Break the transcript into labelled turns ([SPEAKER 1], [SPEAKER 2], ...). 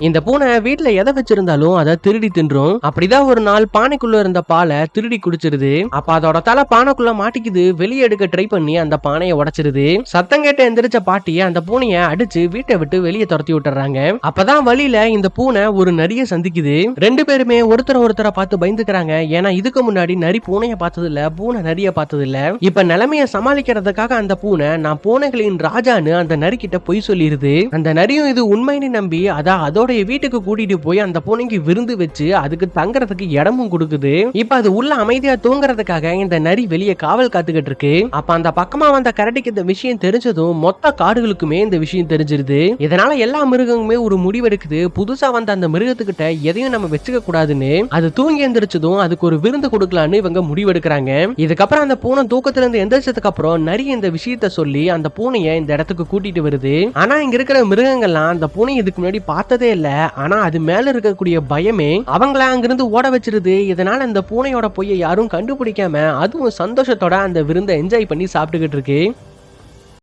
[SPEAKER 1] இந்த பூனை வீட்டுல எதை வச்சிருந்தாலும் அதை திருடி தின்றும். அப்படிதான் ஒரு நாள் பானைக்குள்ள இருந்த பாலை திருடி குடிச்சிருது. அப்ப அதோட தலை பானைக்குள்ள மாட்டிக்குது. வெளியே எடுக்க ட்ரை பண்ணி அந்த பானையை உடைச்சிருது. சத்தம் கேட்ட எந்திரிச்ச பாட்டி அந்த பூனைய அடிச்சு வீட்டை விட்டு வெளியே துரத்தி விட்டுறாங்க. அப்பதான் வழியில இந்த பூனை ஒரு நரிய சந்திக்குது. ரெண்டு பேருமே ஒருத்தரை பார்த்து பயந்துக்கிறாங்க. ஏன்னா இதுக்கு முன்னாடி நரி பூனைய பார்த்தது இல்ல, பூனை நரிய பார்த்தது இல்ல. இப்ப நிலைமைய சமாளிக்கிறதுக்காக அந்த பூனை நான் பூனைகளின் ராஜான்னு அந்த நரி கிட்ட பொய் சொல்லிருது. அந்த நரியும் இது உண்மைன்னு நம்பி அதோட வீட்டுக்கு கூட்டிட்டு போய் அந்த பூனைக்கு விருந்து வச்சு அதுக்கு தங்கறதுக்கு இடமும் கொடுக்குது. இப்ப அது உள்ள அமைதியா தூங்குறதுக்காக இந்த நரி வெளியே காவல் காத்துக்கிட்டு இருக்கு. அப்ப அந்த பக்கமா வந்த கரடிக்கு இந்த விஷயம் தெரிஞ்சதும் மொத்த காடுகளுக்குமே இந்த விஷயம் தெரிஞ்சிருது. இதனால எல்லா மிருகங்களுமே ஒரு முடிவெடுக்குது. புதுசா வந்த அந்த மிருகத்துக்கிட்ட எதையும் நம்ம வச்சுக்க கூடாதுன்னு. அது தூங்கி எந்திரிச்சதும் அதுக்கு ஒரு விருந்து கொடுக்கலான்னு இவங்க முடிவெடுக்கிறாங்க. இதுக்கப்புறம் அந்த பூனை தூக்கத்துல இருந்து எந்திரிச்சதுக்கு அப்புறம் நரி இந்த விஷயத்த சொல்லி அந்த பூனைய இந்த இடத்துக்கு கூட்டிட்டு வருது. ஆனா இங்க இருக்கிற மிருகங்கள்லாம் அந்த பூனை இதுக்கு முன்னாடி பார்த்ததே இல்ல. ஆனா அது மேல இருக்கக்கூடிய பயமே அவங்கள அங்கிருந்து ஓட வச்சிருது. இதனால அந்த பூனையோட பொய்யை யாரும் கண்டுபிடிக்காம அதுவும் சந்தோஷத்தோட அந்த விருந்தை என்ஜாய் பண்ணி சாப்பிட்டுக்கிட்டு இருக்கு.